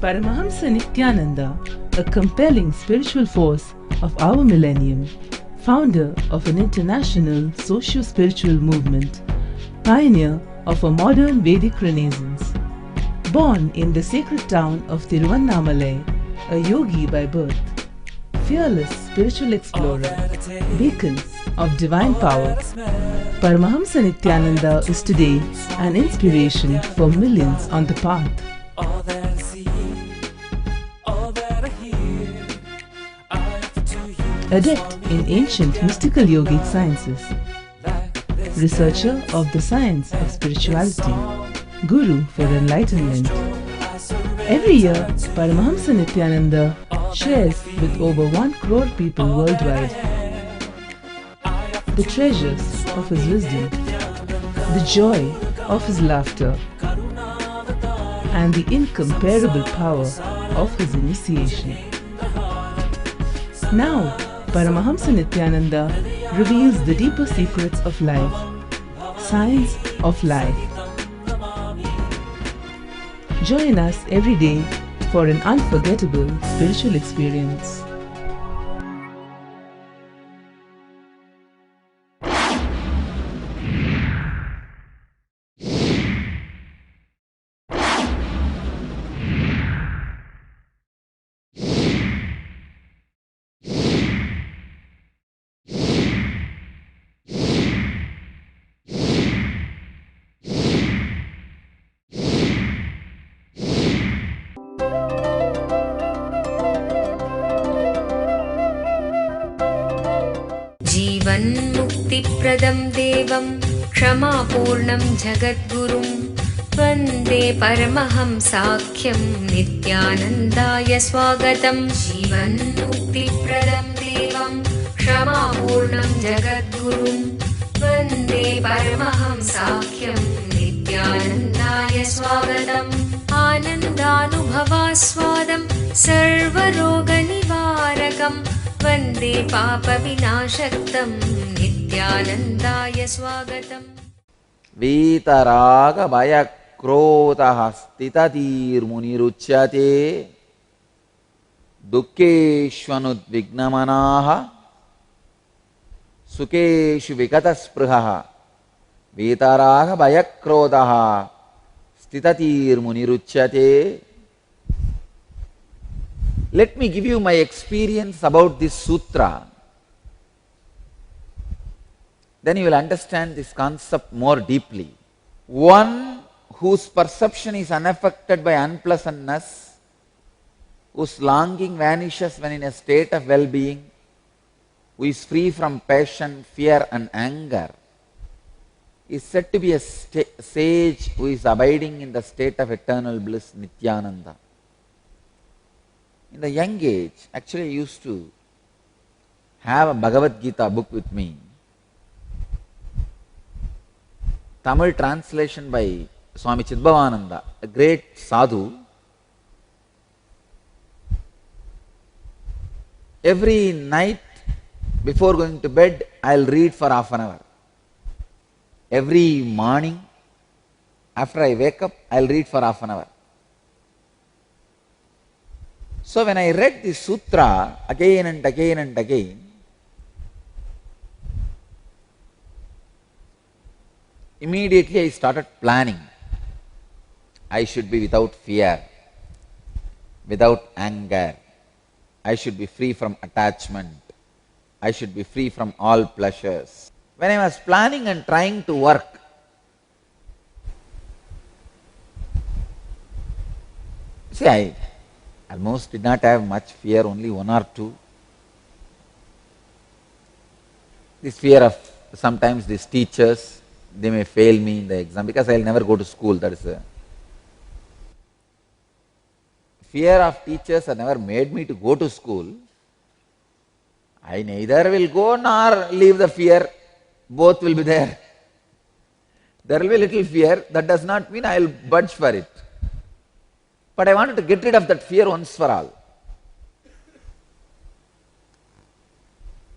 Paramahamsa Nityananda, a compelling spiritual force of our millennium, founder of an international socio-spiritual movement, pioneer of a modern Vedic renaissance. Born in the sacred town of Tiruvannamalai, a yogi by birth, fearless spiritual explorer, beacon of divine power, Paramahamsa Nityananda is today an inspiration for millions on the path. Adept in ancient mystical yogic sciences, researcher of the science of spirituality, guru for enlightenment. Every year, Paramahamsa Nityananda shares with over 1 crore people worldwide the treasures of his wisdom, the joy of his laughter, and the incomparable power of his initiation. Now, Paramahamsa Nityananda reveals the deeper secrets of life, science of life. Join us every day for an unforgettable spiritual experience. जीवन्मुक्तिप्रदं देवं क्षमापूर्णं जगद्गुरुं वन्दे परमहंसाख्यं नित्यानन्दाय स्वागतं। जीवन्मुक्तिप्रदं देवं क्षमापूर्णं जगद्गुरुं वन्दे परमहंसाख्यं नित्यानन्दाय स्वागतम्। आनन्दानुभवास्वादं सर्वरोगनिवारकं वन्दे पापविनाशक्तं नित्यानन्दाय स्वागतम्। वीतराग भय क्रोधः स्थितधीर्मुनिरुच्यते दुःखेष्वनुद्विग्नमनाः सुखेषु विगतस्पृहः। वीतराग भय क्रोधः स्थितधीर्मुनिरुच्यते. Let me give you my experience about this sutra. Then you will understand this concept more deeply. One whose perception is unaffected by unpleasantness, whose longing vanishes when in a state of well-being, who is free from passion, fear and anger, is said to be a sage who is abiding in the state of eternal bliss, Nityananda. In the young age, actually I used to have a Bhagavad Gita book with me. Tamil translation by Swami Chidbhavananda, a great sadhu. Every night before going to bed, I'll read for half an hour. Every morning, after I wake up, I'll read for half an hour. So when I read this sutra again and again and again, immediately I started planning. I should be without fear, without anger. I should be free from attachment. I should be free from all pleasures. When I was planning and trying to work, see, I almost did not have much fear, only 1 or 2. This fear of sometimes these teachers, they may fail me in the exam because I will never go to school. That is a fear of teachers has never made me to go to school. I neither will go nor leave the fear. Both will be there. There will be little fear. That does not mean I will budge for it. But I wanted to get rid of that fear once for all.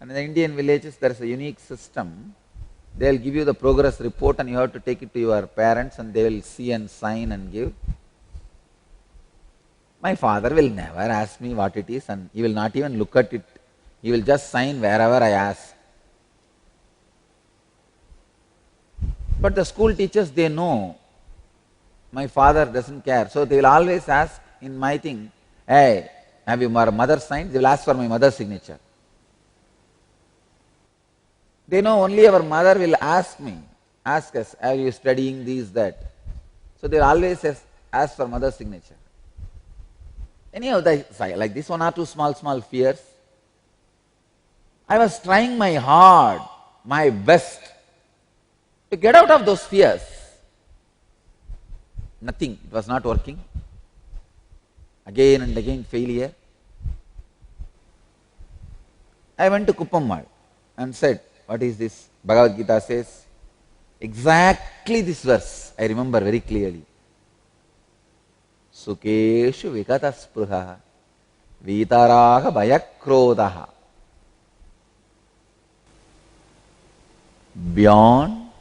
And in the Indian villages, there is a unique system. They will give you the progress report and you have to take it to your parents and they will see and sign and give. My father will never ask me what it is and he will not even look at it. He will just sign wherever I ask. But the school teachers, they know my father doesn't care. So they will always ask in my thing, hey, have you mother signed? They will ask for my mother's signature. They know only our mother will ask us, are you studying this, that? So they will always ask for mother's signature. Anyhow, like this one or two small fears, I was trying my hard, my best to get out of those fears. Nothing, it was not working. Again and again failure. I went to Kuppammal and said, what is this? Bhagavad Gita says, exactly this verse, I remember very clearly. Sukeshu vikata spruha vitaraha bhayakrodaha. Beyond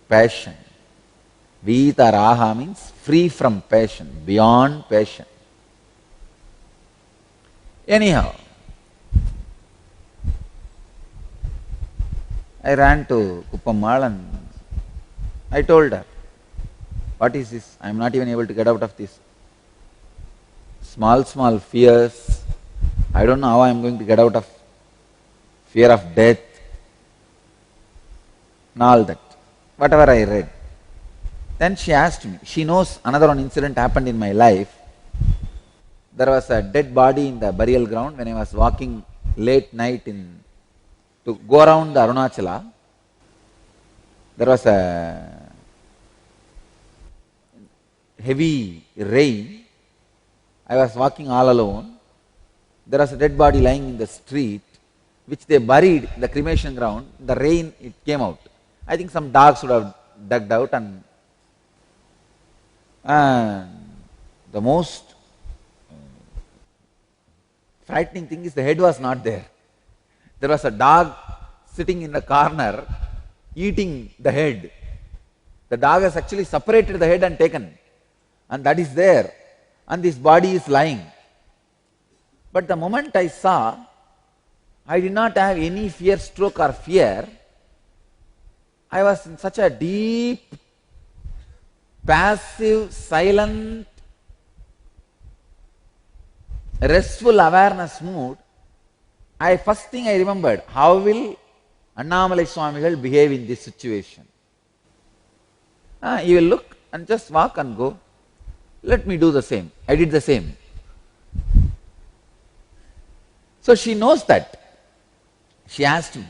passion. Vitaraha means free from passion, beyond passion. Anyhow, I ran to Kuppammal and I told her, what is this? I am not even able to get out of this. Small fears. I don't know how I am going to get out of fear of death and all that. Whatever I read. Then she asked me, she knows another one incident happened in my life. There was a dead body in the burial ground when I was walking late night to go around the Arunachala. There was a heavy rain. I was walking all alone. There was a dead body lying in the street, which they buried in the cremation ground. The rain, it came out. I think some dogs would have dug out, and the most frightening thing is the head was not there. There was a dog sitting in the corner eating the head. The dog has actually separated the head and taken, and that is there, and this body is lying. But the moment I saw, I did not have any fear stroke or fear. I was in such a deep, passive, silent, restful awareness mood. First thing I remembered, how will Annamalai Swamigal behave in this situation? He will look and just walk and go. Let me do the same. I did the same. So she knows that. She asked me,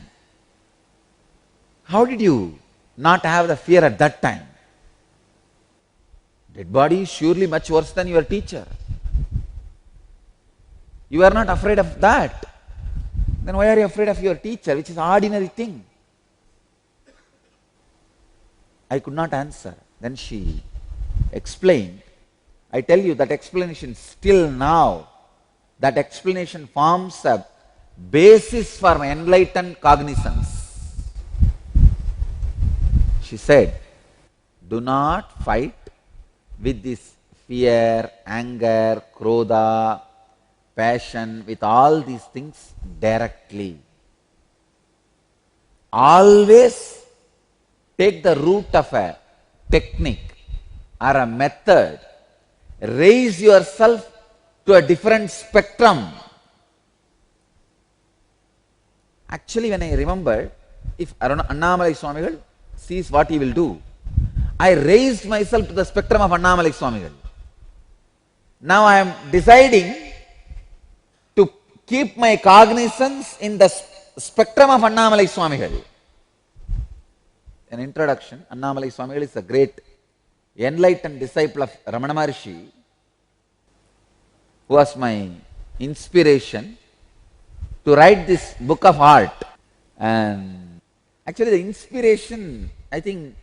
how did you not have the fear at that time? Dead body is surely much worse than your teacher. You are not afraid of that. Then why are you afraid of your teacher, which is an ordinary thing? I could not answer. Then she explained. I tell you that explanation still now, that explanation forms a basis for my enlightened cognizance. She said, do not fight with this fear, anger, krodha, passion, with all these things directly. Always take the route of a technique or a method. Raise yourself to a different spectrum. Actually, when I remembered, if Annamalai Swamigal sees what he will do, I raised myself to the spectrum of Annamalai Swamigal. Now I am deciding to keep my cognizance in the spectrum of Annamalai Swamigal. An introduction. Annamalai Swamigal is a great enlightened disciple of Ramana Maharshi, who was my inspiration to write this book of art. And actually the inspiration, I think,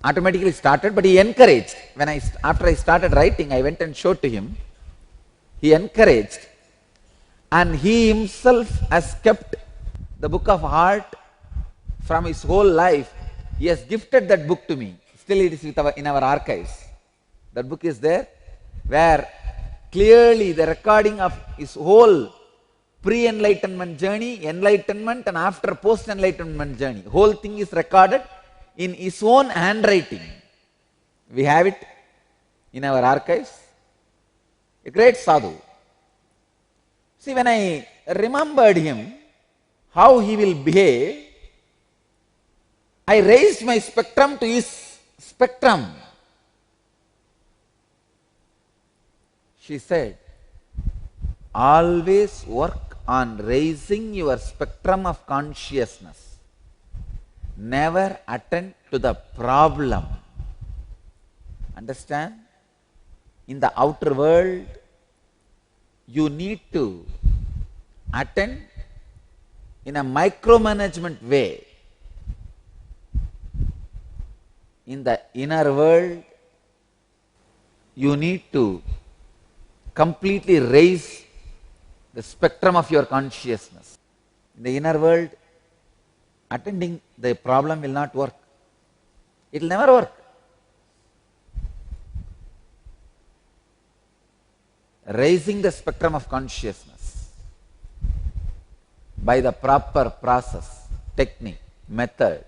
automatically started, but he encouraged. After I started writing, I went and showed to him. He encouraged, and he himself has kept the book of art from his whole life. He has gifted that book to me. Still it is in our archives. That book is there, where clearly the recording of his whole pre-enlightenment journey, enlightenment and after post-enlightenment journey, whole thing is recorded in his own handwriting. We have it in our archives. A great sadhu. See, when I remembered him, how he will behave, I raised my spectrum to his spectrum. She said, always work on raising your spectrum of consciousness. Never attend to the problem. Understand? In the outer world, you need to attend in a micromanagement way. In the inner world, you need to completely raise the spectrum of your consciousness. In the inner world, attending the problem will not work. It will never work. Raising the spectrum of consciousness by the proper process, technique, method.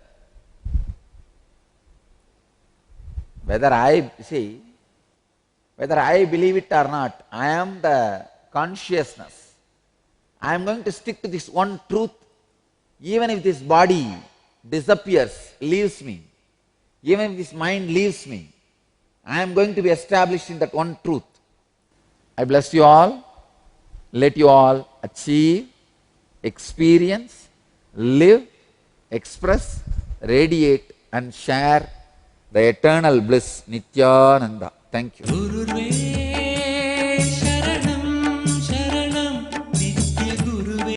Whether I believe it or not, I am the consciousness. I am going to stick to this one truth, even if this body disappears, leaves me, even if this mind leaves me, I am going to be established in that one truth. I bless you all. Let you all achieve, experience, live, express, radiate and share the eternal bliss, Nityananda. Thank you. Guruve Sharanam Sharanam Nitya Guruve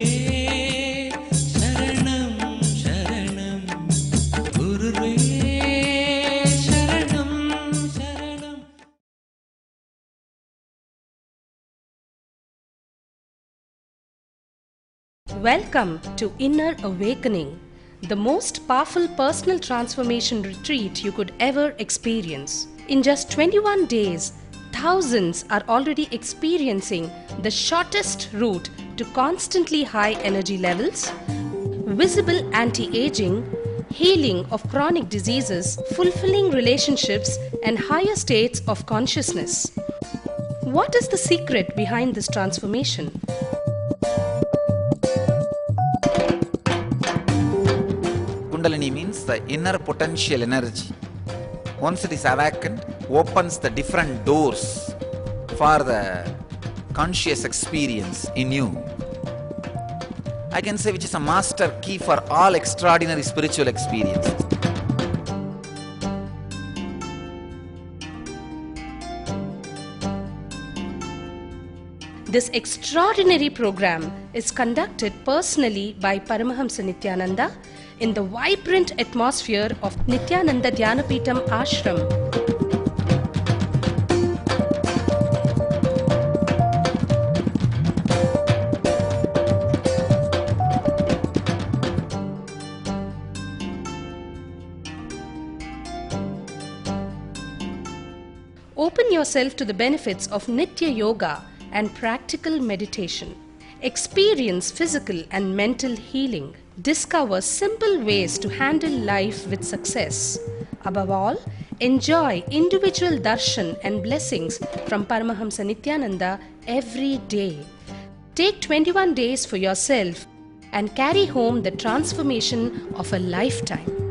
Sharanam Sharanam Guruve Sharanam Sharanam. Welcome to Inner Awakening, the most powerful personal transformation retreat you could ever experience. In just 21 days, thousands are already experiencing the shortest route to constantly high energy levels, visible anti-aging, healing of chronic diseases, fulfilling relationships, and higher states of consciousness. What is the secret behind this transformation? Kundalini means the inner potential energy. Once it is awakened, opens the different doors for the conscious experience in you. I can say which is a master key for all extraordinary spiritual experiences. This extraordinary program is conducted personally by Paramahamsa Nityananda in the vibrant atmosphere of Nityananda Dhyanapitham Ashram. Open yourself to the benefits of Nitya Yoga and practical meditation. Experience physical and mental healing. Discover simple ways to handle life with success. Above all, enjoy individual darshan and blessings from Paramahamsa Nityananda every day. Take 21 days for yourself and carry home the transformation of a lifetime.